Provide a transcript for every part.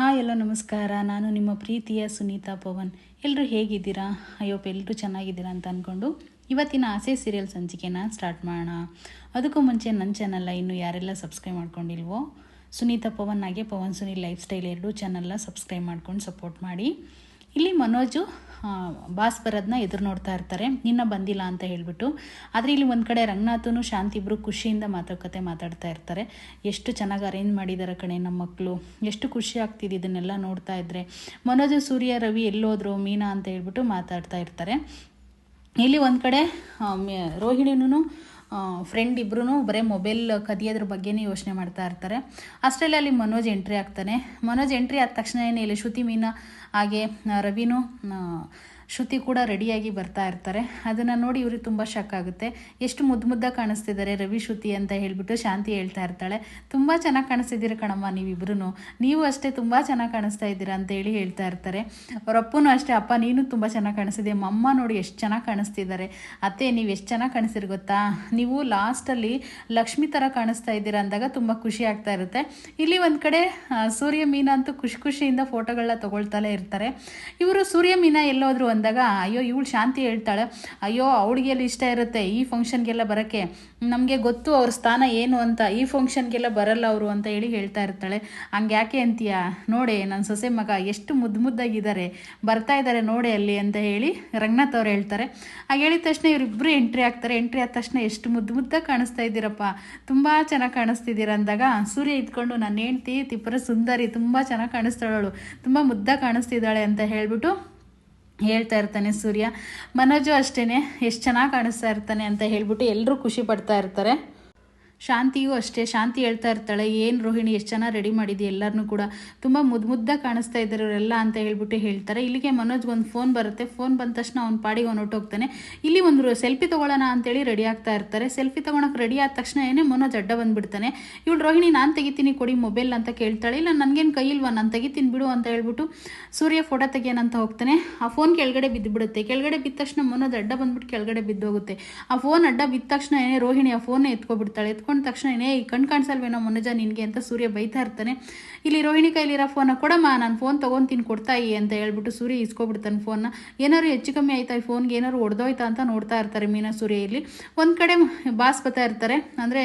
Hi ಎಲ್ಲೋ ನಮಸ್ಕಾರ. ನಾನು ನಿಮ್ಮ ಪ್ರೀತಿಯ ಸುನೀತಾ ಪವನ್. ಎಲ್ಲರೂ ಹೇಗಿದ್ದೀರಾ? ಅಯ್ಯೋಪ್ಪ ಎಲ್ಲರೂ ಚೆನ್ನಾಗಿದ್ದೀರಾ ಅಂತ ಅಂದ್ಕೊಂಡು ಇವತ್ತಿನ ಆಸೆ ಸೀರಿಯಲ್ ಸಂಚಿಕೆನ ಸ್ಟಾರ್ಟ್ ಮಾಡೋಣ. ಅದಕ್ಕೂ ಮುಂಚೆ ನನ್ನ ಚಾನಲ್ನ ಇನ್ನೂ ಯಾರೆಲ್ಲ ಸಬ್ಸ್ಕ್ರೈಬ್ ಮಾಡ್ಕೊಂಡಿಲ್ವೋ ಸುನೀತಾ ಪವನ್ ಹಾಗೆ ಪವನ್ ಸುನೀಲ್ ಲೈಫ್ ಸ್ಟೈಲ್ ಎರಡೂ ಚಾನಲ್ನ ಸಬ್ಸ್ಕ್ರೈಬ್ ಮಾಡ್ಕೊಂಡು ಸಪೋರ್ಟ್ ಮಾಡಿ. ಇಲ್ಲಿ ಮನೋಜು ಬಾಸ್ ಬರೋದನ್ನ ಎದುರು ನೋಡ್ತಾ ಇರ್ತಾರೆ, ಇನ್ನೂ ಬಂದಿಲ್ಲ ಅಂತ ಹೇಳಿಬಿಟ್ಟು. ಆದರೆ ಇಲ್ಲಿ ಒಂದು ಕಡೆ ರಂಗನಾಥನು ಶಾಂತಿ ಇಬ್ಬರು ಖುಷಿಯಿಂದ ಮಾತಾಡ್ತಾ ಇರ್ತಾರೆ. ಎಷ್ಟು ಚೆನ್ನಾಗಿ ಅರೇಂಜ್ ಮಾಡಿದ್ದಾರೆ ಕಣೆ ನಮ್ಮ ಮಕ್ಕಳು, ಎಷ್ಟು ಖುಷಿ ಆಗ್ತಿದೆ ಇದನ್ನೆಲ್ಲ ನೋಡ್ತಾ ಇದ್ದರೆ. ಮನೋಜು, ಸೂರ್ಯ, ರವಿ ಎಲ್ಲೋದ್ರು, ಮೀನಾ ಅಂತ ಹೇಳ್ಬಿಟ್ಟು ಮಾತಾಡ್ತಾ ಇರ್ತಾರೆ. ಇಲ್ಲಿ ಒಂದು ಕಡೆ ರೋಹಿಣಿನೂ ಫ್ರೆಂಡ್ ಇಬ್ಬರೂ ಬರೀ ಮೊಬೈಲ್ ಕದಿಯೋದ್ರ ಬಗ್ಗೆನೇ ಯೋಚನೆ ಮಾಡ್ತಾ ಇರ್ತಾರೆ. ಅಷ್ಟರಲ್ಲಿ ಅಲ್ಲಿ ಮನೋಜ್ ಎಂಟ್ರಿ ಆಗ್ತಾನೆ. ಮನೋಜ್ ಎಂಟ್ರಿ ಆದ ತಕ್ಷಣ ಇಲ್ಲಿ ಶ್ರುತಿ, ಮೀನಾ ಹಾಗೆ ರವಿನೂ ಶ್ರುತಿ ಕೂಡ ರೆಡಿಯಾಗಿ ಬರ್ತಾ ಇರ್ತಾರೆ. ಅದನ್ನು ನೋಡಿ ಇವ್ರಿಗೆ ತುಂಬ ಶಾಕ್ ಆಗುತ್ತೆ. ಎಷ್ಟು ಮುದ್ದಾಗಿ ಕಾಣಿಸ್ತಿದ್ದಾರೆ ರವಿ ಶ್ರುತಿ ಅಂತ ಹೇಳಿಬಿಟ್ಟು ಶಾಂತಿ ಹೇಳ್ತಾ ಇರ್ತಾಳೆ. ತುಂಬ ಚೆನ್ನಾಗಿ ಕಾಣಿಸ್ತಿದ್ದೀರ ಕಣಮ್ಮ ನೀವಿಬ್ರು, ನೀವು ಅಷ್ಟೇ ತುಂಬ ಚೆನ್ನಾಗಿ ಕಾಣಿಸ್ತಾ ಇದ್ದೀರಾ ಅಂತೇಳಿ ಹೇಳ್ತಾ ಇರ್ತಾರೆ. ಅವ್ರ ಅಪ್ಪನೂ ಅಷ್ಟೇ, ಅಪ್ಪ ನೀನು ತುಂಬ ಚೆನ್ನಾಗಿ ಕಾಣಿಸ್ತಿದ್ದೆ, ಅಮ್ಮ ನೋಡಿ ಎಷ್ಟು ಚೆನ್ನಾಗಿ ಕಾಣಿಸ್ತಿದ್ದಾರೆ, ಅತ್ತೆ ನೀವು ಎಷ್ಟು ಚೆನ್ನಾಗಿ ಕಾಣಿಸ್ತೀರಿ ಗೊತ್ತಾ, ನೀವು ಲಾಸ್ಟಲ್ಲಿ ಲಕ್ಷ್ಮಿ ಥರ ಕಾಣಿಸ್ತಾ ಇದ್ದೀರಾ ಅಂದಾಗ ತುಂಬ ಖುಷಿ ಆಗ್ತಾ ಇರುತ್ತೆ. ಇಲ್ಲಿ ಒಂದು ಕಡೆ ಸೂರ್ಯ, ಮೀನಾ ಅಂತೂ ಖುಷಿಯಿಂದ ಫೋಟೋಗಳನ್ನ ತೊಗೊಳ್ತಲೇ ಇರ್ತಾರೆ. ಇವರು ಸೂರ್ಯ, ಮೀನಾ ಎಲ್ಲೋದ್ರು ಅಂದಾಗ ಅಯ್ಯೋ ಇವಳು ಶಾಂತಿ ಹೇಳ್ತಾಳೆ, ಅಯ್ಯೋ ಅವಳಿಗೆಲ್ಲ ಇಷ್ಟ ಇರುತ್ತೆ ಈ ಫಂಕ್ಷನ್ಗೆಲ್ಲ ಬರೋಕ್ಕೆ, ನಮಗೆ ಗೊತ್ತು ಅವ್ರ ಸ್ಥಾನ ಏನು ಅಂತ, ಈ ಫಂಕ್ಷನ್ಗೆಲ್ಲ ಬರಲ್ಲ ಅವರು ಅಂತ ಹೇಳಿ ಹೇಳ್ತಾ ಇರ್ತಾಳೆ. ಹಂಗೆ ಯಾಕೆ ಅಂತೀಯ, ನೋಡಿ ನನ್ನ ಸೊಸೆ ಮಗ ಎಷ್ಟು ಮುದ್ದಾಗಿದ್ದಾರೆ, ಬರ್ತಾ ಇದ್ದಾರೆ ನೋಡಿ ಅಲ್ಲಿ ಅಂತ ಹೇಳಿ ರಂಗನಾಥ್ ಅವ್ರು ಹೇಳ್ತಾರೆ. ಹಾಗೆ ಹೇಳಿದ ತಕ್ಷಣ ಇವರಿಬ್ಬರು ಎಂಟ್ರಿ ಆಗ್ತಾರೆ. ಎಂಟ್ರಿ ಆದ ತಕ್ಷಣ ಎಷ್ಟು ಮುದ್ದಾಗಿ ಕಾಣಿಸ್ತಾ ಇದ್ದೀರಪ್ಪ, ತುಂಬ ಚೆನ್ನಾಗಿ ಕಾಣಿಸ್ತಿದ್ದೀರ ಅಂದಾಗ ಸೂರ್ಯ ಇದ್ಕೊಂಡು ನನ್ನ ಹೆಂಡ್ತಿ ತಿಪ್ಪರ ಸುಂದರಿ, ತುಂಬ ಚೆನ್ನಾಗಿ ಕಾಣಿಸ್ತಾಳವಳು, ತುಂಬ ಮುದ್ದಾಗಿ ಕಾಣಿಸ್ತಿದ್ದಾಳೆ ಅಂತ ಹೇಳ್ಬಿಟ್ಟು ಹೇಳ್ತಾ ಇರ್ತಾನೆ ಸೂರ್ಯ. ಮನೋಜು ಅಷ್ಟೇ ಎಷ್ಟು ಚೆನ್ನಾಗಿ ಕಾಣಿಸ್ತಾ ಇರ್ತಾನೆ ಅಂತ ಹೇಳ್ಬಿಟ್ಟು ಎಲ್ಲರೂ ಖುಷಿ ಪಡ್ತಾ ಇರ್ತಾರೆ. ಶಾಂತಿಗೂ ಅಷ್ಟೇ, ಶಾಂತಿ ಹೇಳ್ತಾ ಇರ್ತಾಳೆ, ಏನು ರೋಹಿಣಿ ಎಷ್ಟು ಚೆನ್ನಾಗಿ ರೆಡಿ ಮಾಡಿದ್ವಿ, ಎಲ್ಲರನ್ನೂ ಕೂಡ ತುಂಬ ಮುದ್ದಾಗಿ ಕಾಣಿಸ್ತಾ ಇದ್ದಾರೆ ಇವರೆಲ್ಲ ಅಂತ ಹೇಳ್ಬಿಟ್ಟು ಹೇಳ್ತಾರೆ. ಇಲ್ಲಿಗೆ ಮನೋಜ್ಗೆ ಒಂದು ಫೋನ್ ಬರುತ್ತೆ. ಫೋನ್ ಬಂದ ತಕ್ಷಣ ಅವ್ನ ಪಾಡಿಗೆ ಅವ್ನು ಹೊಟ್ಟೋಗ್ತಾನೆ. ಇಲ್ಲಿ ಒಂದು ಸೆಲ್ಫಿ ತೊಗೊಳ್ಳೋಣ ಅಂತೇಳಿ ರೆಡಿ ಆಗ್ತಾ ಇರ್ತಾರೆ. ಸೆಲ್ಫಿ ತೊಗೊಳಕ್ಕೆ ರೆಡಿ ಆದ ತಕ್ಷಣ ಮನೋಜ್ ಅಡ್ಡ ಬಂದುಬಿಡ್ತಾನೆ. ಇವಳು ರೋಹಿಣಿ ನಾನು ತೆಗಿತೀನಿ ಕೊಡಿ ಮೊಬೈಲ್ ಅಂತ ಕೇಳ್ತಾಳೆ. ಇಲ್ಲ ನನಗೇನು ಕೈ ಇಲ್ವಾ, ನಾನು ತೆಗಿತೀನಿ ಬಿಡು ಅಂತ ಹೇಳ್ಬಿಟ್ಟು ಸೂರ್ಯ ಫೋಟೋ ತೆಗಿಯೋಣಂತ ಹೋಗ್ತಾನೆ. ಆ ಫೋನ್ ಕೆಳಗಡೆ ಬಿದ್ದುಬಿಡುತ್ತೆ. ಕೆಳಗಡೆ ಬಿದ್ದ ತಕ್ಷಣ ಮನೋಜ್ ಅಡ್ಡ ಬಂದ್ಬಿಟ್ಟು ಕೆಳಗಡೆ ಬಿದ್ದೋಗುತ್ತೆ. ಆ ಫೋನ್ ಅಡ್ಡ ಬಿದ್ದ ತಕ್ಷಣ ರೋಹಿಣಿ ಆ ಫೋನ್ನೇ ಎತ್ಕೊಬಿಡ್ತಾಳೆ. ಎತ್ಕೊಂಡ ತಕ್ಷಣ ಈ ಕಣ್ ಕಾಣಿಸಲ್ವೇನೋ ಮನೋಜ ನಿನಗೆ ಅಂತ ಸೂರ್ಯ ಬೈತಾ ಇರ್ತಾನೆ. ಇಲ್ಲಿ ರೋಹಿಣಿ ಕೈಲಿರೋ ಫೋನ ಕೊಡಮ್ಮ, ನಾನು ಫೋನ್ ತೊಗೊತೀನಿ ಕೊಡ್ತಾಯಿ ಅಂತ ಹೇಳ್ಬಿಟ್ಟು ಸೂರ್ಯ ಇಸ್ಕೊಬಿಡ್ತಾನೆ ಫೋನ್ನ. ಏನಾದ್ರು ಹೆಚ್ಚು ಕಮ್ಮಿ ಆಯ್ತಾ ಈ ಫೋನ್ಗೆ, ಏನಾದ್ರು ಹೊಡೆದೋಯ್ತಾ ಅಂತ ನೋಡ್ತಾ ಇರ್ತಾರೆ ಮೀನಾ ಸೂರ್ಯ. ಇಲ್ಲಿ ಒಂದು ಕಡೆ ಬಾಸ್ ಬರ್ತಾ ಇರ್ತಾರೆ, ಅಂದರೆ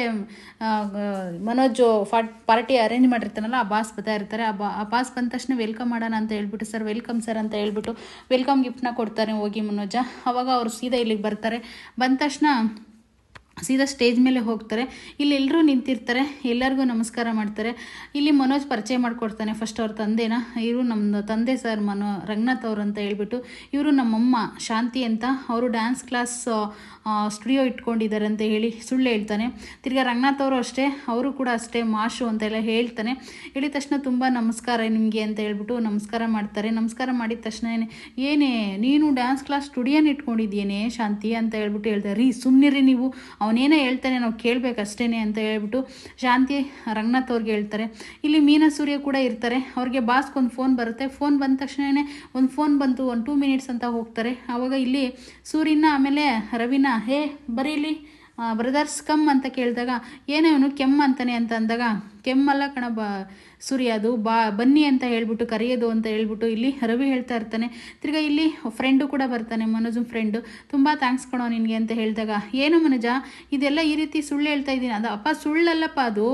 ಮನೋಜ್ ಪಾರ್ಟಿ ಅರೇಂಜ್ ಮಾಡಿರ್ತಾನಲ್ಲ ಆ ಬಾಸ್ ಬರ್ತಾ ಇರ್ತಾರೆ. ಆ ಬಾಸ್ ಬಂದ ತಕ್ಷಣ ವೆಲ್ಕಮ್ ಮಾಡೋಣ ಅಂತ ಹೇಳ್ಬಿಟ್ಟು ಸರ್ ವೆಲ್ಕಮ್ ಸರ್ ಅಂತ ಹೇಳ್ಬಿಟ್ಟು ವೆಲ್ಕಮ್ ಗಿಫ್ಟ್ನ ಕೊಡ್ತಾರೆ ಹೋಗಿ ಮನೋಜ. ಅವಾಗ ಅವರು ಸೀದಾ ಇಲ್ಲಿಗೆ ಬರ್ತಾರೆ. ಬಂದ ತಕ್ಷಣ ಸೀದಾ ಸ್ಟೇಜ್ ಮೇಲೆ ಹೋಗ್ತಾರೆ. ಇಲ್ಲಿ ಎಲ್ಲರೂ ನಿಂತಿರ್ತಾರೆ, ಎಲ್ಲರಿಗೂ ನಮಸ್ಕಾರ ಮಾಡ್ತಾರೆ. ಇಲ್ಲಿ ಮನೋಜ್ ಪರಿಚಯ ಮಾಡಿಕೊಡ್ತಾನೆ ಫಸ್ಟ್ ಅವ್ರ ತಂದೆನ. ಇವರು ನಮ್ಮ ತಂದೆ ಸರ್ ರಂಗನಾಥ್ ಅವರು ಅಂತ ಹೇಳ್ಬಿಟ್ಟು, ಇವರು ನಮ್ಮಮ್ಮ ಶಾಂತಿ ಅಂತ, ಅವರು ಡ್ಯಾನ್ಸ್ ಕ್ಲಾಸ್ ಸ್ಟುಡಿಯೋ ಇಟ್ಕೊಂಡಿದ್ದಾರೆ ಅಂತ ಹೇಳಿ ಸುಳ್ಳು ಹೇಳ್ತಾನೆ. ತಿರ್ಗಾ ರಂಗನಾಥ್ ಅವರು ಅಷ್ಟೇ, ಅವರು ಕೂಡ ಅಷ್ಟೇ ಮಾಶು ಅಂತೆಲ್ಲ ಹೇಳ್ತಾನೆ. ಹೇಳಿದ ತಕ್ಷಣ ತುಂಬ ನಮಸ್ಕಾರ ನಿಮಗೆ ಅಂತ ಹೇಳ್ಬಿಟ್ಟು ನಮಸ್ಕಾರ ಮಾಡ್ತಾರೆ. ನಮಸ್ಕಾರ ಮಾಡಿದ ತಕ್ಷಣ ಏನೇ ನೀನು ಡ್ಯಾನ್ಸ್ ಕ್ಲಾಸ್ ಸ್ಟುಡಿಯೋನ ಇಟ್ಕೊಂಡಿದ್ದೇನೆ ಶಾಂತಿ ಅಂತ ಹೇಳ್ಬಿಟ್ಟು ಹೇಳ್ತಾರೆ. ರೀ ಸುಮ್ಮನಿರಿ ನೀವು, ಅವನೇನೋ ಹೇಳ್ತಾನೆ ನಾವು ಕೇಳಬೇಕಷ್ಟೇ ಅಂತ ಹೇಳ್ಬಿಟ್ಟು ಶಾಂತಿ ರಂಗನಾಥ್ ಅವ್ರಿಗೆ ಹೇಳ್ತಾರೆ. ಇಲ್ಲಿ ಮೀನಾ ಸೂರ್ಯ ಕೂಡ ಇರ್ತಾರೆ. ಅವ್ರಿಗೆ ಬಾಸ್ಗೊಂದು ಫೋನ್ ಬರುತ್ತೆ. ಫೋನ್ ಬಂದ ತಕ್ಷಣವೇ ಒಂದು ಫೋನ್ ಬಂತು, 2 ಮಿನಿಟ್ಸ್ ಅಂತ ಹೋಗ್ತಾರೆ. ಆವಾಗ ಇಲ್ಲಿ ಸೂರ್ಯನ ಆಮೇಲೆ ರವಿನ ಹೇ ಬರೀಲಿ ಬ್ರದರ್ಸ್ ಕಮ್ ಅಂತ ಕೇಳಿದಾಗ ಏನೇವನು ಕೆಮ್ಮ ಅಂತಾನೆ ಅಂತ ಅಂದಾಗ ಕೆಮ್ಮಲ್ಲ ಕಣ ಸೂರ್ಯ, ಅದು ಬನ್ನಿ ಅಂತ ಹೇಳ್ಬಿಟ್ಟು ಕರೆಯೋದು ಅಂತ ಹೇಳ್ಬಿಟ್ಟು ಇಲ್ಲಿ ರವಿ ಹೇಳ್ತಾ ಇರ್ತಾನೆ. ತಿರ್ಗಾ ಇಲ್ಲಿ ಫ್ರೆಂಡು ಕೂಡ ಬರ್ತಾನೆ, ಮನೋಜ್ ಫ್ರೆಂಡು. ತುಂಬ ಥ್ಯಾಂಕ್ಸ್ ಕಣೋ ನಿನಗೆ ಅಂತ ಹೇಳಿದಾಗ ಏನು ಮನೋಜ ಇದೆಲ್ಲ ಈ ರೀತಿ ಸುಳ್ಳು ಹೇಳ್ತಾ ಇದ್ದೀನಿ. ಅದು ಅಪ್ಪ ಸುಳ್ಳಲ್ಲಪ್ಪ, ಅದು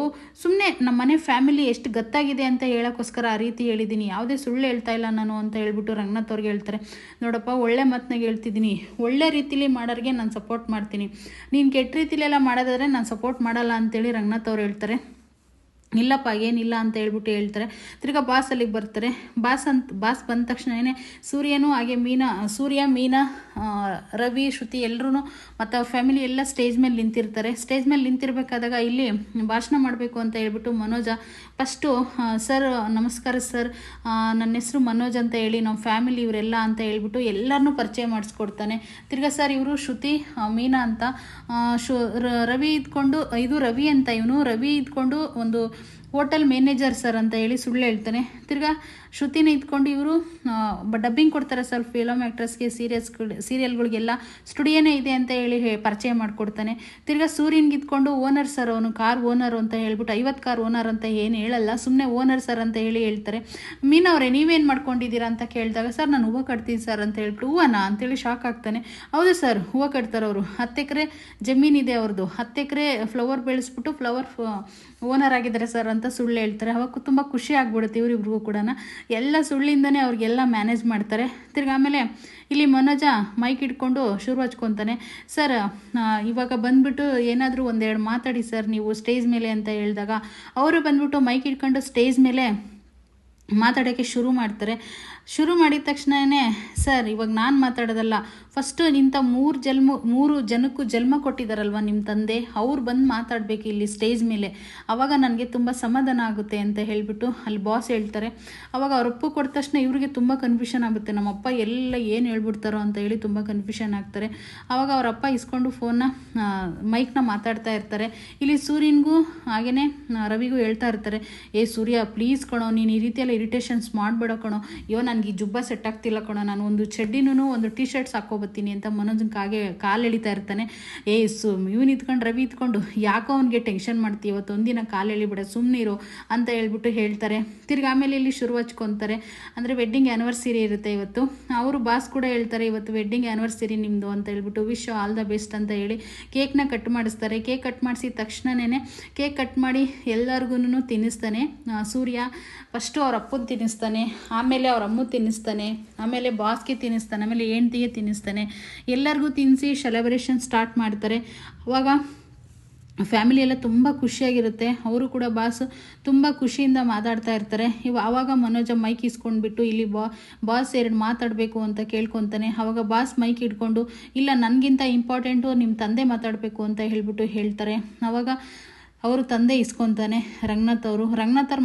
ಸುಮ್ಮನೆ ನಮ್ಮ ಮನೆ ಫ್ಯಾಮಿಲಿ ಎಷ್ಟು ಗತ್ತಾಗಿದೆ ಅಂತ ಹೇಳೋಕ್ಕೋಸ್ಕರ ಆ ರೀತಿ ಹೇಳಿದ್ದೀನಿ, ಯಾವುದೇ ಸುಳ್ಳು ಹೇಳ್ತಾ ಇಲ್ಲ ನಾನು ಅಂತ ಹೇಳ್ಬಿಟ್ಟು ರಂಗನಾಥ್ ಅವ್ರಿಗೆ ಹೇಳ್ತಾರೆ. ನೋಡಪ್ಪ ಒಳ್ಳೆ ಮಾತನಾಗ ಹೇಳ್ತಿದ್ದೀನಿ, ಒಳ್ಳೆ ರೀತಿಲಿ ಮಾಡೋರಿಗೆ ನಾನು ಸಪೋರ್ಟ್ ಮಾಡ್ತೀನಿ, ನೀನು ಕೆಟ್ಟ ರೀತಿಲೆಲ್ಲ ಮಾಡೋದಾದ್ರೆ ನಾನು ಸಪೋರ್ಟ್ ಮಾಡಲ್ಲ ಅಂತೇಳಿ ರಂಗನಾಥ್ ಅವ್ರು ಹೇಳ್ತಾರೆ. ಇಲ್ಲಪ್ಪ ಏನಿಲ್ಲ ಅಂತ ಹೇಳ್ಬಿಟ್ಟು ಹೇಳ್ತಾರೆ. ತಿರ್ಗಾ ಬಾಸ್ ಅಲ್ಲಿಗೆ ಬರ್ತಾರೆ. ಬಾಸ್ ಬಂದ ತಕ್ಷಣ ಸೂರ್ಯನೂ ಹಾಗೆ ಸೂರ್ಯ, ಮೀನಾ, ರವಿ, ಶ್ರುತಿ ಎಲ್ಲರೂ ಮತ್ತು ಅವ್ರ ಫ್ಯಾಮಿಲಿ ಎಲ್ಲ ಸ್ಟೇಜ್ ಮೇಲೆ ನಿಂತಿರ್ತಾರೆ. ಸ್ಟೇಜ್ ಮೇಲೆ ನಿಂತಿರ್ಬೇಕಾದಾಗ ಇಲ್ಲಿ ಭಾಷಣ ಮಾಡಬೇಕು ಅಂತ ಹೇಳ್ಬಿಟ್ಟು ಮನೋಜ ಫಸ್ಟು ಸರ್ ನಮಸ್ಕಾರ ಸರ್, ನನ್ನ ಹೆಸರು ಮನೋಜ್ ಅಂತ ಹೇಳಿ ನಮ್ಮ ಫ್ಯಾಮಿಲಿ ಇವರೆಲ್ಲ ಅಂತ ಹೇಳ್ಬಿಟ್ಟು ಎಲ್ಲರನ್ನೂ ಪರಿಚಯ ಮಾಡಿಸ್ಕೊಡ್ತಾನೆ. ತಿರ್ಗಾ ಸರ್ ಇವರು ಶ್ರುತಿ, ಮೀನಾ ಅಂತ, ರವಿ ಇದ್ಕೊಂಡು ಇದು ರವಿ ಅಂತ, ಇವನು ರವಿ ಇದ್ಕೊಂಡು ಹೋಟೆಲ್ ಮ್ಯಾನೇಜರ್ ಸರ್ ಅಂತ ಹೇಳಿ ಸುಳ್ಳು ಹೇಳ್ತಾನೆ. ತಿರ್ಗಾ ಶ್ರುತಿನ ಇದ್ಕೊಂಡು ಇವರು ಡಬ್ಬಿಂಗ್ ಕೊಡ್ತಾರೆ ಸರ್ ಫಿಲಮ್ ಆ್ಯಕ್ಟ್ರಸ್ಗೆ, ಸೀರಿಯಲ್ಗಳಿಗೆಲ್ಲ ಸ್ಟುಡಿಯೋನೇ ಇದೆ ಅಂತ ಹೇಳಿ ಪರಿಚಯ ಮಾಡಿಕೊಡ್ತಾನೆ. ತಿರ್ಗಾ ಸೂರ್ಯನ್ಗೆ ಇದ್ಕೊಂಡು ಓನರ್ ಸರ್, ಅವನು ಕಾರ್ ಓನರ್ ಅಂತ ಹೇಳ್ಬಿಟ್ಟು 50 ಕಾರ್ ಓನರ್ ಅಂತ ಏನು ಹೇಳಲ್ಲ, ಸುಮ್ಮನೆ ಓನರ್ ಸರ್ ಅಂತ ಹೇಳಿ ಹೇಳ್ತಾರೆ. ಮೀನವ್ರೆ ನೀವೇನು ಮಾಡ್ಕೊಂಡಿದ್ದೀರಾ ಅಂತ ಕೇಳಿದಾಗ, ಸರ್ ನಾನು ಹೂವು ಕಟ್ತೀನಿ ಸರ್ ಅಂತ ಹೇಳ್ಬಿಟ್ಟು, ಹೂವನಾ ಅಂತೇಳಿ ಶಾಕ್ ಆಗ್ತಾನೆ. ಹೌದು ಸರ್ ಹೂವು ಕಟ್ತಾರೆ ಅವರು, 10 ಎಕರೆ ಜಮೀನಿದೆ ಅವ್ರದ್ದು, 10 ಎಕರೆ ಫ್ಲವರ್ ಬೆಳೆಸ್ಬಿಟ್ಟು ಫ್ಲವರ್ ಓನರ್ ಆಗಿದ್ದಾರೆ ಸರ್ ಅಂತ ಸುಳ್ಳು ಹೇಳ್ತಾರೆ. ಅವಾಗ ತುಂಬ ಖುಷಿ ಆಗ್ಬಿಡುತ್ತೆ ಇವರಿಬ್ರಿಗೂ ಕೂಡ. ಎಲ್ಲ ಸುಳ್ಳಿಂದನೇ ಅವ್ರಿಗೆಲ್ಲ ಮ್ಯಾನೇಜ್ ಮಾಡ್ತಾರೆ. ತಿರ್ಗಿ ಆಮೇಲೆ ಇಲ್ಲಿ ಮನೋಜ ಮೈಕ್ ಇಟ್ಕೊಂಡು ಶುರು ಹಚ್ಕೊತಾನೆ. ಸರ್ ಇವಾಗ ಬಂದ್ಬಿಟ್ಟು ಏನಾದರೂ ಒಂದೆರಡು ಮಾತಾಡಿ ಸರ್ ನೀವು ಸ್ಟೇಜ್ ಮೇಲೆ ಅಂತ ಹೇಳಿದಾಗ, ಅವರು ಬಂದ್ಬಿಟ್ಟು ಮೈಕ್ ಇಟ್ಕೊಂಡು ಸ್ಟೇಜ್ ಮೇಲೆ ಮಾತಾಡೋಕ್ಕೆ ಶುರು ಮಾಡ್ತಾರೆ. ಶುರು ಮಾಡಿದ ತಕ್ಷಣವೇ, ಸರ್ ಇವಾಗ ನಾನು ಮಾತಾಡೋದಲ್ಲ, ಫಸ್ಟು ಇಂಥ 3 ಜನಕ್ಕೂ ಜನ್ಮ ಕೊಟ್ಟಿದ್ದಾರಲ್ವ ನಿಮ್ಮ ತಂದೆ, ಅವ್ರು ಬಂದು ಮಾತಾಡಬೇಕು ಇಲ್ಲಿ ಸ್ಟೇಜ್ ಮೇಲೆ, ಆವಾಗ ನನಗೆ ತುಂಬ ಸಮಾಧಾನ ಆಗುತ್ತೆ ಅಂತ ಹೇಳಿಬಿಟ್ಟು ಅಲ್ಲಿ ಬಾಸ್ ಹೇಳ್ತಾರೆ. ಅವಾಗ ಅವ್ರ ಒಪ್ಪು ಕೊಟ್ಟ ತಕ್ಷಣ ಇವ್ರಿಗೆ ತುಂಬ ಕನ್ಫ್ಯೂಷನ್ ಆಗುತ್ತೆ, ನಮ್ಮಪ್ಪ ಎಲ್ಲ ಏನು ಹೇಳ್ಬಿಡ್ತಾರೋ ಅಂತ ಹೇಳಿ ತುಂಬ ಕನ್ಫ್ಯೂಷನ್ ಆಗ್ತಾರೆ. ಆವಾಗ ಅವರಪ್ಪ ಇಸ್ಕೊಂಡು ಮೈಕ್ನ ಮಾತಾಡ್ತಾ ಇರ್ತಾರೆ. ಇಲ್ಲಿ ಸೂರ್ಯನಿಗೂ ಹಾಗೆಯೇ ರವಿಗೂ ಹೇಳ್ತಾ ಇರ್ತಾರೆ, ಸೂರ್ಯ ಪ್ಲೀಸ್ ಕಣೋ, ನೀನು ಈ ರೀತಿಯೆಲ್ಲ ಇರಿಟೇಷನ್ಸ್ ಮಾಡಬೇಡ ಕಣೋ, ನನಗೆ ಈ ಜುಬ್ಬ ಸೆಟ್ ಆಗ್ತಿಲ್ಲ ಕಣೋ, ನಾನು ಒಂದು ಚಡ್ಡಿನೂ ಒಂದು ಟೀ ಶರ್ಟ್ಸ್ ಹಾಕೋಬತ್ತೀನಿ ಅಂತ ಮನೋಜನ್ ಕಾಲು ಎಳಿತಾ ಇರ್ತಾನೆ. ಇವನು ಇತ್ಕೊಂಡು ರವಿ ಇತ್ಕೊಂಡು ಯಾಕೋ ಅವ್ನಿಗೆ ಟೆನ್ಷನ್ ಮಾಡ್ತೀವಿ, ಇವತ್ತೊಂದಿನ ಕಾಲು ಎಳಿಬಿಡ ಸುಮ್ಮನೆ ಇರೋ ಅಂತ ಹೇಳ್ಬಿಟ್ಟು ಹೇಳ್ತಾರೆ. ತಿರ್ಗಿ ಆಮೇಲೆ ಇಲ್ಲಿ ಶುರು ಹಚ್ಕೊತಾರೆ. ಅಂದರೆ ವೆಡ್ಡಿಂಗ್ ಆ್ಯನಿವರ್ಸರಿ ಇರುತ್ತೆ ಇವತ್ತು. ಅವರು ಬಾಸ್ ಕೂಡ ಹೇಳ್ತಾರೆ, ಇವತ್ತು ವೆಡ್ಡಿಂಗ್ ಆ್ಯನಿವರ್ಸರಿ ನಿಮ್ಮದು ಅಂತ ಹೇಳ್ಬಿಟ್ಟು ವಿಶ್ ಆಲ್ ದ ಬೆಸ್ಟ್ ಅಂತ ಹೇಳಿ ಕೇಕ್ನ ಕಟ್ ಮಾಡಿಸ್ತಾರೆ. ಕೇಕ್ ಕಟ್ ಮಾಡಿಸಿದ ತಕ್ಷಣವೇ ಕೇಕ್ ಕಟ್ ಮಾಡಿ ಎಲ್ಲರಿಗೂ ತಿನ್ನಿಸ್ತಾನೆ ಸೂರ್ಯ. ಫಸ್ಟು ಅವ್ರ ಅಪ್ಪನ ತಿನ್ನಿಸ್ತಾನೆ, ಆಮೇಲೆ ಅವ್ರ ಅಮ್ಮ ತಿನ್ನಿಸ್ತಾನೆ, ಆಮೇಲೆ ಬಾಸ್ಗೆ ತಿನ್ನಿಸ್ತಾನೆ, ಆಮೇಲೆ ಹೆಂಡ್ತಿಗೆ ತಿನ್ನಿಸ್ತಾನೆ. ಎಲ್ಲರಿಗೂ ತಿನ್ನಿಸಿ ಸೆಲೆಬ್ರೇಷನ್ ಸ್ಟಾರ್ಟ್ ಮಾಡ್ತಾರೆ. ಅವಾಗ ಫ್ಯಾಮಿಲಿ ಎಲ್ಲ ತುಂಬ ಖುಷಿಯಾಗಿರುತ್ತೆ. ಅವರು ಕೂಡ ಬಾಸ್ ತುಂಬ ಖುಷಿಯಿಂದ ಮಾತಾಡ್ತಾ ಇರ್ತಾರೆ. ಆವಾಗ ಮನೋಜ ಮೈಕ್ ಇಸ್ಕೊಂಡ್ಬಿಟ್ಟು ಇಲ್ಲಿ ಬಾಸ್ 2 ಮಾತಾಡಬೇಕು ಅಂತ ಕೇಳ್ಕೊತಾನೆ. ಆವಾಗ ಬಾಸ್ ಮೈಕ್ ಇಟ್ಕೊಂಡು, ಇಲ್ಲ ನನಗಿಂತ ಇಂಪಾರ್ಟೆಂಟು ನಿಮ್ಮ ತಂದೆ ಮಾತಾಡಬೇಕು ಅಂತ ಹೇಳ್ಬಿಟ್ಟು ಹೇಳ್ತಾರೆ. ಆವಾಗ ಅವರು ತಂದೆ ಇಸ್ಕೊತಾನೆ ರಂಗನಾಥ್ ಅವ್ರು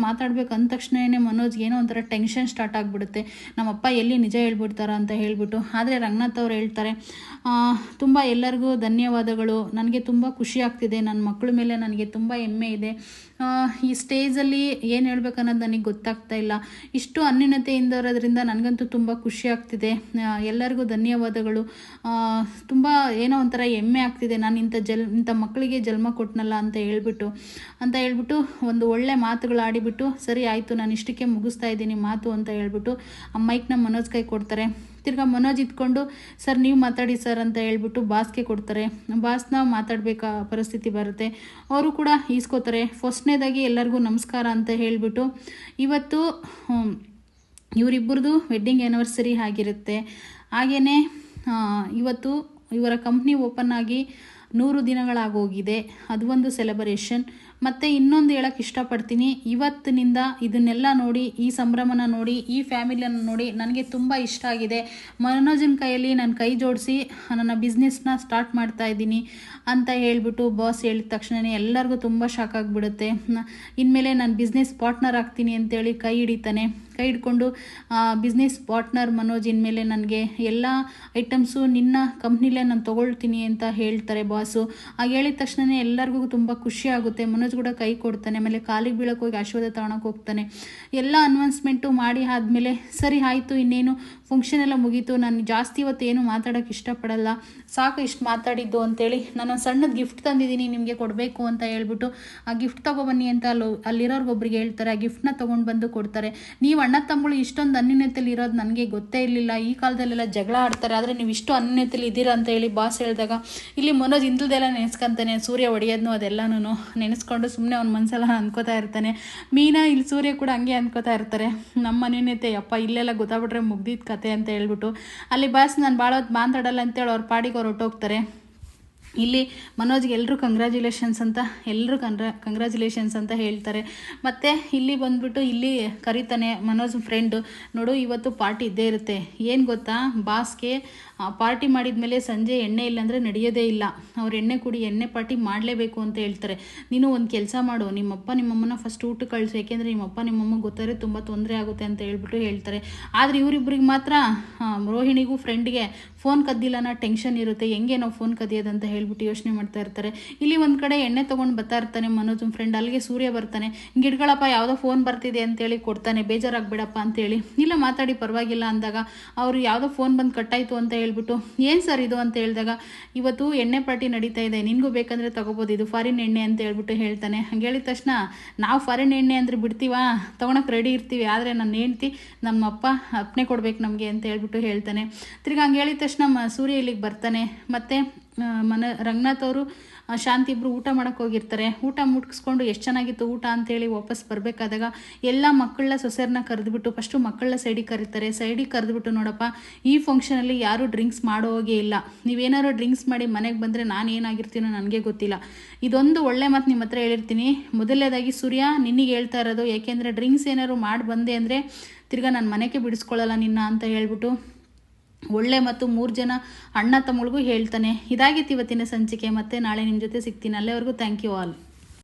ಮಾತಾಡ್ಬೇಕು ಅಂದ ತಕ್ಷಣವೇ ಮನೋಜ್ಗೆ ಏನೋ ಒಂಥರ ಟೆನ್ಷನ್ ಸ್ಟಾರ್ಟ್ ಆಗಿಬಿಡುತ್ತೆ, ನಮ್ಮಪ್ಪ ಎಲ್ಲಿ ನಿಜ ಹೇಳ್ಬಿಡ್ತಾರ ಅಂತ ಹೇಳ್ಬಿಟ್ಟು. ಆದರೆ ರಂಗನಾಥ್ ಅವ್ರು ಹೇಳ್ತಾರೆ, ತುಂಬ ಎಲ್ಲರಿಗೂ ಧನ್ಯವಾದಗಳು, ನನಗೆ ತುಂಬ ಖುಷಿ ಆಗ್ತಿದೆ, ನನ್ನ ಮಕ್ಕಳ ಮೇಲೆ ನನಗೆ ತುಂಬ ಹೆಮ್ಮೆ ಇದೆ. ಈ ಸ್ಟೇಜಲ್ಲಿ ಏನು ಹೇಳ್ಬೇಕನ್ನೋದು ನನಗೆ ಗೊತ್ತಾಗ್ತಾ ಇಲ್ಲ, ಇಷ್ಟು ಅನ್ಯೂನ್ಯತೆಯಿಂದ ಇರೋದ್ರಿಂದ ನನಗಂತೂ ತುಂಬ ಖುಷಿ ಆಗ್ತಿದೆ, ಎಲ್ಲರಿಗೂ ಧನ್ಯವಾದಗಳು, ತುಂಬ ಏನೋ ಒಂಥರ ಹೆಮ್ಮೆ ಆಗ್ತಿದೆ, ನಾನು ಇಂಥ ಮಕ್ಕಳಿಗೆ ಜನ್ಮ ಕೊಟ್ಟನಲ್ಲ ಅಂತ ಹೇಳ್ಬಿಟ್ಟು ಒಂದು ಒಳ್ಳೆ ಮಾತುಗಳು ಆಡಿಬಿಟ್ಟು, ಸರಿ ಆಯಿತು ನಾನು ಇಷ್ಟಕ್ಕೆ ಮುಗಿಸ್ತಾ ಇದ್ದೀನಿ ಮಾತು ಅಂತ ಹೇಳ್ಬಿಟ್ಟು ಆ ಮೈಕ್ನ ಮನೋಜ್ ಕೈ ಕೊಡ್ತಾರೆ. ತಿರ್ಗಾ ಮನೋಜ್ ಇದ್ಕೊಂಡು, ಸರ್ ನೀವು ಮಾತಾಡಿ ಸರ್ ಅಂತ ಹೇಳ್ಬಿಟ್ಟು ಬಾಸ್ಗೆ ಕೊಡ್ತಾರೆ. ಬಾಸ್ನ ಮಾತಾಡಬೇಕಾ ಪರಿಸ್ಥಿತಿ ಬರುತ್ತೆ. ಅವರು ಕೂಡ ಈಸ್ಕೋತಾರೆ. ಫಸ್ಟ್ನೇದಾಗಿ ಎಲ್ಲರಿಗೂ ನಮಸ್ಕಾರ ಅಂತ ಹೇಳಿಬಿಟ್ಟು, ಇವತ್ತು ಇವರಿಬ್ಬರದು ವೆಡ್ಡಿಂಗ್ ಆ್ಯನಿವರ್ಸರಿ ಆಗಿರುತ್ತೆ. ಹಾಗೆಯೇ ಇವತ್ತು ಇವರ ಕಂಪ್ನಿ ಓಪನ್ ಆಗಿ 100 ದಿನಗಳಾಗೋಗಿದೆ, ಅದು ಒಂದು ಸೆಲೆಬ್ರೇಷನ್. ಮತ್ತು ಇನ್ನೊಂದು ಹೇಳೋಕ್ಕೆ ಇಷ್ಟಪಡ್ತೀನಿ, ಇವತ್ತಿನಿಂದ ಇದನ್ನೆಲ್ಲ ನೋಡಿ, ಈ ಸಂಭ್ರಮನ ನೋಡಿ, ಈ ಫ್ಯಾಮಿಲಿಯನ್ನು ನೋಡಿ ನನಗೆ ತುಂಬ ಇಷ್ಟ ಆಗಿದೆ. ಮನೋಜನ ಕೈಯಲ್ಲಿ ನಾನು ಕೈ ಜೋಡಿಸಿ ನನ್ನ ಬಿಸ್ನೆಸ್ನ ಸ್ಟಾರ್ಟ್ ಮಾಡ್ತಾ ಇದ್ದೀನಿ ಅಂತ ಹೇಳ್ಬಿಟ್ಟು ಬಾಸ್ ಹೇಳಿದ ತಕ್ಷಣ ಎಲ್ಲರಿಗೂ ತುಂಬ ಶಾಕ್ ಆಗಿಬಿಡುತ್ತೆ. ಇನ್ಮೇಲೆ ನಾನು ಬಿಸ್ನೆಸ್ ಪಾರ್ಟ್ನರ್ ಆಗ್ತೀನಿ ಅಂತೇಳಿ ಕೈ ಹಿಡಿತಾನೆ. ಕೈ ಹಿಡ್ಕೊಂಡು, ಬಿಸ್ನೆಸ್ ಪಾರ್ಟ್ನರ್ ಮನೋಜ್, ಇನ್ಮೇಲೆ ನನಗೆ ಎಲ್ಲ ಐಟಮ್ಸು ನಿನ್ನ ಕಂಪ್ನಿಲೇ ನಾನು ತೊಗೊಳ್ತೀನಿ ಅಂತ ಹೇಳ್ತಾರೆ ಬಾಸು. ಆಗ ಹೇಳಿದ ತಕ್ಷಣ ಎಲ್ಲರಿಗೂ ತುಂಬ ಖುಷಿ ಆಗುತ್ತೆ. ಮನೋಜ್ ಕೂಡ ಕೈ ಕೊಡ್ತಾನೆ. ಆಮೇಲೆ ಕಾಲಿಗೆ ಬೀಳಕ್ಕೆ ಹೋಗಿ ಆಶೀರ್ವಾದ ತಗೊಳಕ್ಕೆ ಹೋಗ್ತಾನೆ. ಎಲ್ಲ ಅನೌನ್ಸ್ಮೆಂಟು ಮಾಡಿ ಆದಮೇಲೆ, ಸರಿ ಆಯಿತು ಇನ್ನೇನು ಫಂಕ್ಷನ್ ಎಲ್ಲ ಮುಗೀತು, ನಾನು ಜಾಸ್ತಿ ಇವತ್ತು ಏನು ಮಾತಾಡೋಕ್ಕೆ ಇಷ್ಟಪಡಲ್ಲ, ಸಾಕು ಇಷ್ಟು ಮಾತಾಡಿದ್ದು ಅಂತೇಳಿ ನಾನೊಂದು ಸಣ್ಣದು ಗಿಫ್ಟ್ ತಂದಿದ್ದೀನಿ ನಿಮಗೆ ಕೊಡಬೇಕು ಅಂತ ಹೇಳ್ಬಿಟ್ಟು ಆ ಗಿಫ್ಟ್ ತೊಗೊಬನ್ನಿ ಅಂತ ಅಲ್ಲಿರೋರ್ಗೊಬ್ರಿಗೆ ಹೇಳ್ತಾರೆ. ಆ ಗಿಫ್ಟ್ನ ತೊಗೊಂಡು ಬಂದು ಕೊಡ್ತಾರೆ. ನೀವು ಅಣ್ಣ ತಮ್ಮಗಳು ಇಷ್ಟೊಂದು ಅನ್ಯೂನ್ಯತೆಯಲ್ಲಿ ಇರೋದು ನನಗೆ ಗೊತ್ತೇ ಇರಲಿಲ್ಲ, ಈ ಕಾಲದಲ್ಲೆಲ್ಲ ಜಗಳ ಆಡ್ತಾರೆ, ಆದರೆ ನೀವು ಇಷ್ಟು ಅನ್ಯೂನ್ಯತೆಯಲ್ಲಿ ಇದ್ದೀರಾ ಅಂತ ಹೇಳಿ ಬಾಸ್ ಹೇಳಿದಾಗ ಇಲ್ಲಿ ಮನೋಜ್ ಇಂಥದ್ದೆಲ್ಲ ನೆನೆಸ್ಕೊಂತಾನೆ. ಸೂರ್ಯ ಹೊಡೆಯೋದನ್ನು ಅದೆಲ್ಲನೂ ನೆನೆಸ್ಕೊಂಡು ಸುಮ್ಮನೆ ಅವ್ನ ಮನಸ್ಸೆಲ್ಲ ಅನ್ಕೋತಾ ಇರ್ತಾನೆ. ಮೀನಾ ಇಲ್ಲಿ ಸೂರ್ಯ ಕೂಡ ಹಂಗೆ ಅನ್ಕೋತಾ ಇರ್ತಾರೆ, ನಮ್ಮ ಅನ್ಯೂನ್ಯತೆ ಅಪ್ಪ ಇಲ್ಲೆಲ್ಲ ಗೊತ್ತಾಗ್ಬಿಟ್ರೆ ಮುಗ್ದಿದ್ದ ಕತೆ ಅಂತ ಹೇಳ್ಬಿಟ್ಟು ಅಲ್ಲಿ ಬಾಸ್ ನಾನು ಭಾಳ ಹೊತ್ತು ಮಾತಾಡಲ್ಲ ಅಂತೇಳಿ ಅವ್ರ ಪಾಡಿಗೆ ಅವ್ರು ಹೊಟ್ಟೋಗ್ತಾರೆ. ಇಲ್ಲಿ ಮನೋಜ್ಗೆ ಎಲ್ಲರೂ ಕಂಗ್ರ್ಯಾಚುಲೇಷನ್ಸ್ ಅಂತ ಹೇಳ್ತಾರೆ. ಮತ್ತು ಇಲ್ಲಿ ಬಂದುಬಿಟ್ಟು ಇಲ್ಲಿ ಕರೀತಾನೆ ಮನೋಜ್ ಫ್ರೆಂಡು, ನೋಡು ಇವತ್ತು ಪಾರ್ಟಿ ಇದ್ದೇ ಇರುತ್ತೆ, ಏನು ಗೊತ್ತಾ, ಬಾಸ್ಗೆ ಪಾರ್ಟಿ ಮಾಡಿದ ಮೇಲೆ ಸಂಜೆ ಎಣ್ಣೆ ಇಲ್ಲಾಂದರೆ ನಡೆಯೋದೇ ಇಲ್ಲ, ಅವ್ರು ಎಣ್ಣೆ ಕುಡಿ ಎಣ್ಣೆ ಪಾರ್ಟಿ ಮಾಡಲೇಬೇಕು ಅಂತ ಹೇಳ್ತಾರೆ. ನೀನು ಒಂದು ಕೆಲಸ ಮಾಡು, ನಿಮ್ಮಪ್ಪ ನಿಮ್ಮಮ್ಮನ ಫಸ್ಟ್ ಊಟಕ್ಕೆ ಕಳಿಸು, ಯಾಕೆಂದರೆ ನಿಮ್ಮಪ್ಪ ನಿಮ್ಮಮ್ಮ ಗೊತ್ತಾರೆ ತುಂಬ ತೊಂದರೆ ಆಗುತ್ತೆ ಅಂತ ಹೇಳ್ಬಿಟ್ಟು ಹೇಳ್ತಾರೆ. ಆದರೆ ಇವರಿಬ್ಬರಿಗೆ ಮಾತ್ರ ರೋಹಿಣಿಗೂ ಫ್ರೆಂಡ್ಗೆ ಫೋನ್ ಕದ್ದಿಲ್ಲನ ಟೆನ್ಷನ್ ಇರುತ್ತೆ, ಹೆಂಗೆ ನಾವು ಫೋನ್ ಕದಿಯೋದಂತ ಹೇಳ್ಬಿಟ್ಟು ಯೋಚನೆ ಮಾಡ್ತಾ ಇರ್ತಾರೆ. ಇಲ್ಲಿ ಒಂದು ಕಡೆ ಎಣ್ಣೆ ತೊಗೊಂಡು ಬರ್ತಾ ಇರ್ತಾನೆ ಮನೋಜ್ ಫ್ರೆಂಡ್, ಅಲ್ಲಿಗೆ ಸೂರ್ಯ ಬರ್ತಾನೆ. ಗಿಡ್ಗಳಪ್ಪ ಯಾವುದೋ ಫೋನ್ ಬರ್ತಿದೆ ಅಂತೇಳಿ ಕೊಡ್ತಾನೆ, ಬೇಜಾರಾಗ್ಬೇಡಪ್ಪ ಅಂತೇಳಿ. ಇಲ್ಲ ಮಾತಾಡಿ ಪರವಾಗಿಲ್ಲ ಅಂದಾಗ ಅವರು ಯಾವುದೋ ಫೋನ್ ಬಂದು ಕಟ್ಟಾಯಿತು ಅಂತ ಹೇಳ್ಬಿಟ್ಟು ಏನು ಸರ್ ಇದು ಅಂತ ಹೇಳಿದಾಗ, ಇವತ್ತು ಎಣ್ಣೆ ಪಾರ್ಟಿ ನಡೀತಾ ಇದೆ, ನಿನಗೂ ಬೇಕಂದರೆ ತಗೋಬೋದು, ಇದು ಫಾರಿನ್ ಎಣ್ಣೆ ಅಂತ ಹೇಳ್ಬಿಟ್ಟು ಹೇಳ್ತಾನೆ. ಹಂಗೆ ಹೇಳಿದ ತಕ್ಷಣ ನಾವು ಫಾರಿನ್ ಎಣ್ಣೆ ಅಂದರೆ ಬಿಡ್ತೀವಾ, ತೊಗೊಳಕ್ಕೆ ರೆಡಿ ಇರ್ತೀವಿ, ಆದರೆ ನನ್ನ ಹೆಂಡ್ತಿ ನಮ್ಮಪ್ಪ ಅಪ್ಪನೆ ಕೊಡ್ಬೇಕು ನಮಗೆ ಅಂತ ಹೇಳ್ಬಿಟ್ಟು ಹೇಳ್ತಾನೆ. ತಿರ್ಗಿ ಹಂಗೆ ಹೇಳಿದ ತಕ್ಷಣ ಸೂರ್ಯ ಇಲ್ಲಿಗೆ ಬರ್ತಾನೆ. ಮತ್ತು ರಂಗನಾಥ್ ಅವರು ಶಾಂತಿ ಇಬ್ಬರು ಊಟ ಮಾಡೋಕ್ಕೆ ಹೋಗಿರ್ತಾರೆ. ಊಟ ಮುಟ್ಸ್ಕೊಂಡು ಎಷ್ಟು ಚೆನ್ನಾಗಿತ್ತು ಊಟ ಅಂತೇಳಿ ವಾಪಸ್ ಬರಬೇಕಾದಾಗ ಎಲ್ಲ ಮಕ್ಕಳ ಸೊಸೆಯರನ್ನ ಕರೆದುಬಿಟ್ಟು ಫಸ್ಟು ಮಕ್ಕಳ ಸೈಡಿಗೆ ಕರೀತಾರೆ. ಸೈಡಿಗೆ ಕರೆದುಬಿಟ್ಟು, ನೋಡಪ್ಪ ಈ ಫಂಕ್ಷನಲ್ಲಿ ಯಾರೂ ಡ್ರಿಂಕ್ಸ್ ಮಾಡೋ ಹೋಗೇ ಇಲ್ಲ, ನೀವೇನಾದ್ರು ಡ್ರಿಂಕ್ಸ್ ಮಾಡಿ ಮನೆಗೆ ಬಂದರೆ ನಾನು ಏನಾಗಿರ್ತೀನೋ ನನಗೆ ಗೊತ್ತಿಲ್ಲ. ಇದೊಂದು ಒಳ್ಳೆ ಮಾತು ನಿಮ್ಮ ಹತ್ರ ಹೇಳಿರ್ತೀನಿ. ಮೊದಲನೇದಾಗಿ ಸೂರ್ಯ ನಿನಗೆ ಹೇಳ್ತಾ ಇರೋದು, ಯಾಕೆಂದರೆ ಡ್ರಿಂಕ್ಸ್ ಏನಾದ್ರು ಮಾಡಿ ಬಂದೆ ಅಂದರೆ ತಿರ್ಗಾ ನಾನು ಮನೆಗೆ ಬಿಡಿಸ್ಕೊಳ್ಳಲ್ಲ ನಿನ್ನ ಅಂತ ಹೇಳ್ಬಿಟ್ಟು ಒಳ್ಳೆ ಮತ್ತು 3 ಜನ ಅಣ್ಣ ತಮ್ಮಗಳಿಗೂ ಹೇಳ್ತಾನೆ. ಇದಾಗಿತ್ತು ಇವತ್ತಿನ ಸಂಚಿಕೆ. ಮತ್ತೆ ನಾಳೆ ನಿಮ್ಮ ಜೊತೆ ಸಿಗ್ತೀನಿ. ಅಲ್ಲಿವರೆಗೂ ಥ್ಯಾಂಕ್ ಯು ಆಲ್.